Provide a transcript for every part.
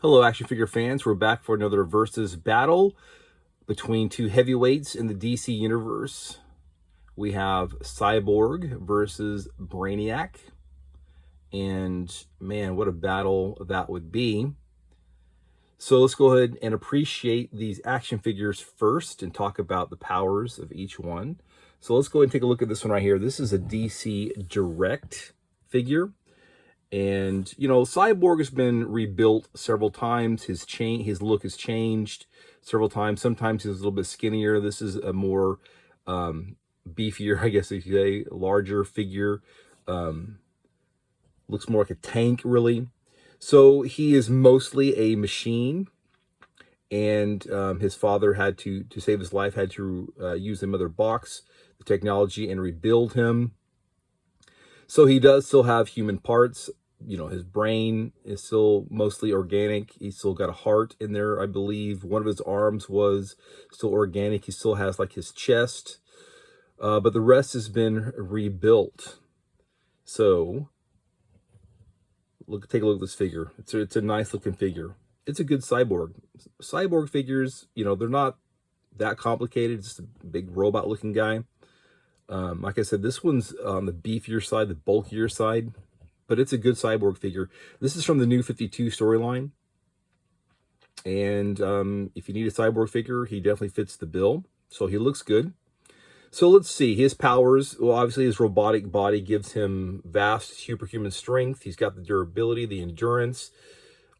Hello, action figure fans. We're back for another versus battle between two heavyweights in the DC universe. We have Cyborg versus Brainiac. And man, what a battle that would be. So let's go ahead and appreciate these action figures first and talk about the powers of each one. So let's go ahead and take a look at this one right here. This is a DC Direct figure. And, you know, Cyborg has been rebuilt several times. His look has changed several times. Sometimes he's a little bit skinnier. This is a more beefier, I guess if you say, larger figure. Looks more like a tank, really. So he is mostly a machine. And his father had to save his life, had to use the mother box, the technology, and rebuild him. So he does still have human parts. You know, his brain is still mostly organic. He's still got a heart in there, I believe. One of his arms was still organic. He still has like his chest, but the rest has been rebuilt. So take a look at this figure. It's a nice looking figure. It's a good Cyborg. Cyborg figures, you know, they're not that complicated. It's just a big robot looking guy. Like I said, this one's on the beefier side, the bulkier side, but it's a good Cyborg figure. This is from the New 52 storyline. And if you need a Cyborg figure, he definitely fits the bill. So he looks good. So let's see his powers. Well, obviously his robotic body gives him vast superhuman strength. He's got the durability, the endurance.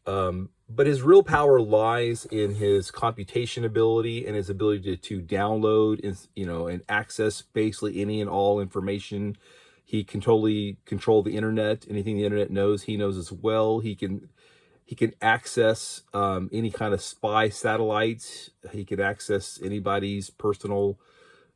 But his real power lies in his computation ability and his ability to download and, you know, and access basically any and all information. He can totally control the internet. Anything the internet knows, he knows as well. He can access any kind of spy satellites. He can access anybody's personal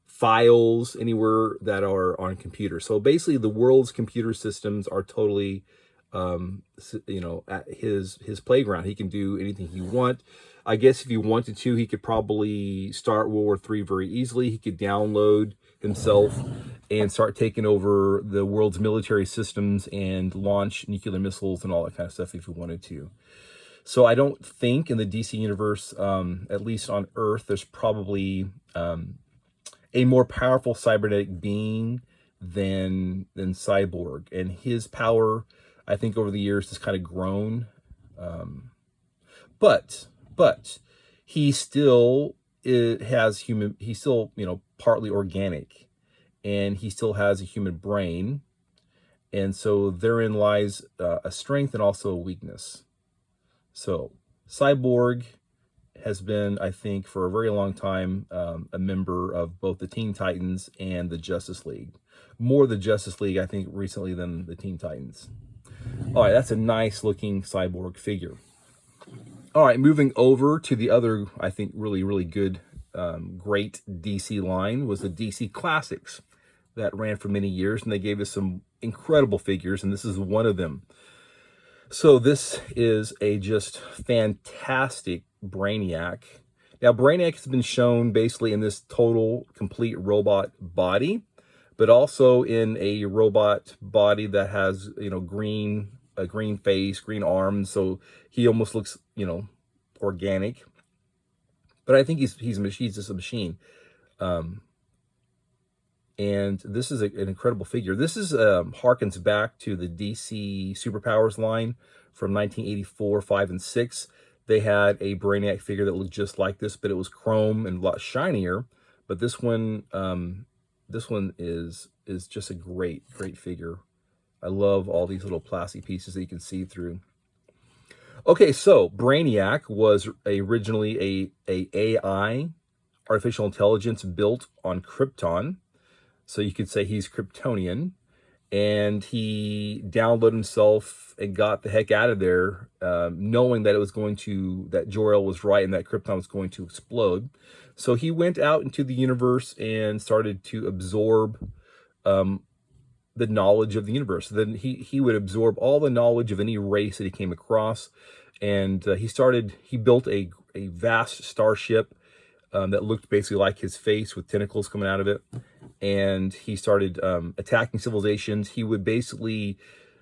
files anywhere that are on computers. So basically the world's computer systems are totally you know, at his playground. He can do anything he wants. I guess if he wanted to, he could probably start World War III very easily. He could download himself and start taking over the world's military systems and launch nuclear missiles and all that kind of stuff if he wanted to. So I don't think in the DC universe, at least on Earth, there's probably a more powerful cybernetic being than Cyborg. And his power, I think over the years has kind of grown, but he still has human. He's still, you know, partly organic, and he still has a human brain, and so therein lies a strength and also a weakness. So Cyborg has been, I think, for a very long time, a member of both the Teen Titans and the Justice League. More the Justice League, I think, recently than the Teen Titans. All right, that's a nice looking Cyborg figure. All right, moving over to the other, I think, really good, great DC line was the DC Classics that ran for many years, and they gave us some incredible figures, and this is one of them. So this is a just fantastic Brainiac. Now, Brainiac has been shown basically in this total, complete robot body, but also in a robot body that has, you know, a green face, green arms. So he almost looks, you know, organic. But I think he's just a machine. And this is an incredible figure. This is harkens back to the DC Superpowers line from 1984, 5, and 6. They had a Brainiac figure that looked just like this, but it was chrome and a lot shinier. But this one is just a great figure. I love all these little plastic pieces that you can see through. Okay, so Brainiac was originally a AI, artificial intelligence built on Krypton. So you could say he's Kryptonian. And he downloaded himself and got the heck out of there, knowing that that Jor-El was right and that Krypton was going to explode. So he went out into the universe and started to absorb the knowledge of the universe. Then he would absorb all the knowledge of any race that he came across. And he built a vast starship that looked basically like his face with tentacles coming out of it. And he started attacking civilizations. He would basically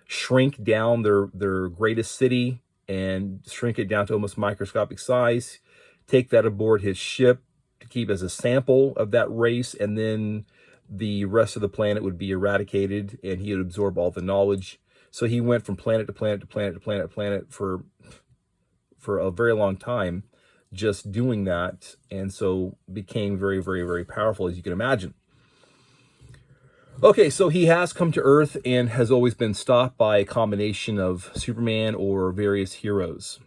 shrink down their greatest city and shrink it down to almost microscopic size, take that aboard his ship to keep as a sample of that race, and then the rest of the planet would be eradicated and he would absorb all the knowledge. So he went from planet to planet to planet to planet to planet for a very long time, just doing that, and so became very, very, very powerful, as you can imagine. Okay, so he has come to Earth and has always been stopped by a combination of Superman or various heroes.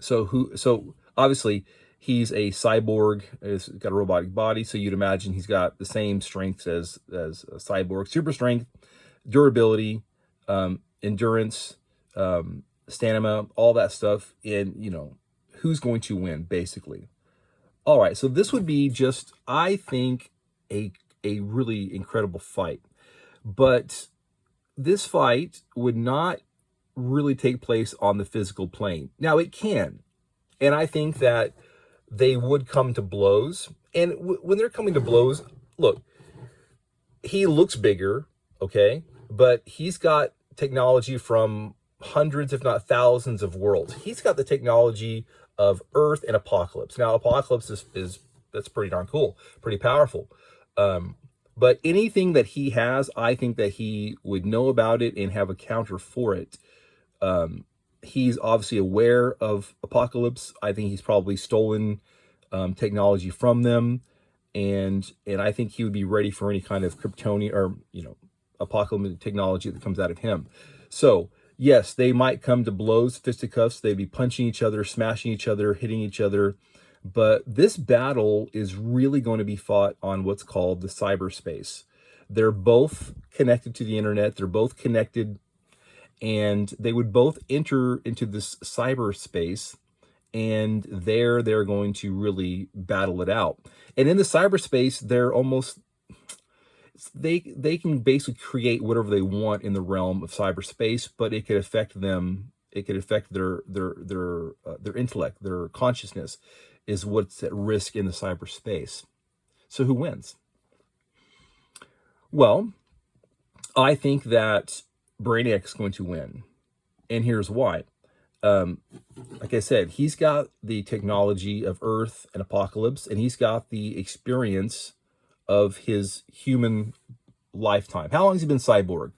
So obviously he's a cyborg. He's got a robotic body, so you'd imagine he's got the same strengths as a cyborg: super strength, durability, endurance, stamina, all that stuff. And you know, who's going to win, basically? All right, so this would be just, I think, a really incredible fight. But this fight would not really take place on the physical plane. Now, it can. And I think that they would come to blows. And when they're coming to blows, look, he looks bigger, okay? But he's got technology from hundreds, if not thousands of worlds. He's got the technology of Earth and Apocalypse. Now, Apocalypse is that's pretty darn cool, pretty powerful. But anything that he has, I think that he would know about it and have a counter for it. He's obviously aware of Apocalypse. I think he's probably stolen technology from them, and I think he would be ready for any kind of Kryptonian or, you know, Apocalypse technology that comes out of him. So yes, they might come to blows, fisticuffs. They'd be punching each other, smashing each other, hitting each other. But this battle is really going to be fought on what's called the cyberspace. They're both connected to the internet. They're both connected, and they would both enter into this cyberspace, and there they're going to really battle it out. And in the cyberspace, they're almost, they can basically create whatever they want in the realm of cyberspace, but it could affect them. It could affect their intellect, their consciousness is what's at risk in the cyberspace. So who wins? Well, I think that Brainiac is going to win. And here's why. Like I said, he's got the technology of Earth and Apocalypse, and he's got the experience of his human lifetime. How long has he been Cyborg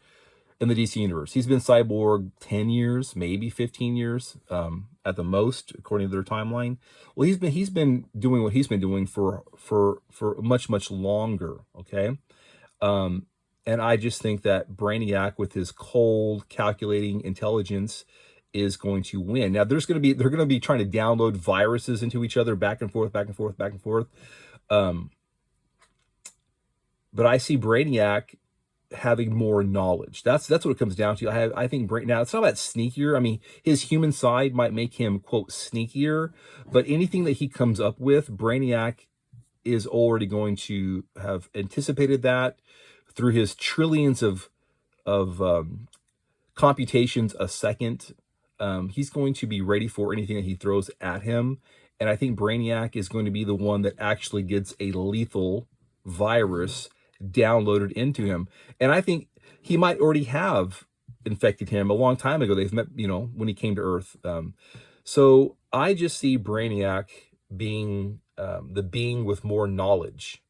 in the DC universe? He's been Cyborg 10 years, maybe 15 years, at the most, according to their timeline. Well, he's been doing what he's been doing for much, much longer, okay? And I just think that Brainiac, with his cold, calculating intelligence, is going to win. Now, they're going to be trying to download viruses into each other, back and forth, back and forth, back and forth. But I see Brainiac having more knowledge. That's what it comes down to. I think now it's not about sneakier. I mean, his human side might make him, quote, sneakier, but anything that he comes up with, Brainiac is already going to have anticipated that through his trillions of computations a second. He's going to be ready for anything that he throws at him. And I think Brainiac is going to be the one that actually gets a lethal virus downloaded into him. And I think he might already have infected him a long time ago. They've met, you know, when he came to Earth. So I just see Brainiac being the being with more knowledge.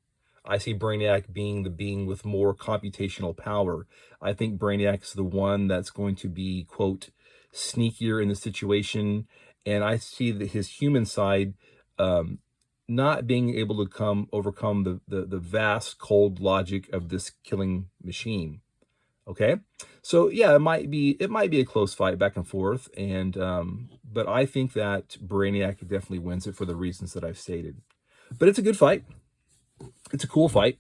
I see Brainiac being the being with more computational power. I think Brainiac's the one that's going to be, quote, sneakier in the situation. And I see that his human side not being able to overcome the vast cold logic of this killing machine. Okay, so yeah, it might be a close fight back and forth, and but I think that Brainiac definitely wins it for the reasons that I've stated. But it's a good fight. It's a cool fight,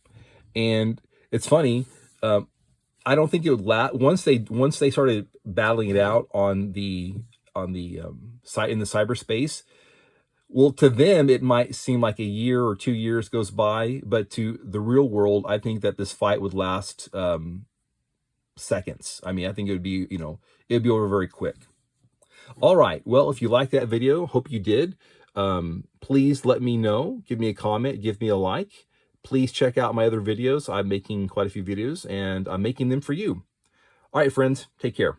and it's funny. I don't think it would last once they started battling it out on the site in the cyberspace. Well, to them, it might seem like a year or 2 years goes by, but to the real world, I think that this fight would last seconds. I mean, I think it would be, you know, it'd be over very quick. All right. Well, if you liked that video, hope you did. Please let me know. Give me a comment. Give me a like. Please check out my other videos. I'm making quite a few videos, and I'm making them for you. All right, friends. Take care.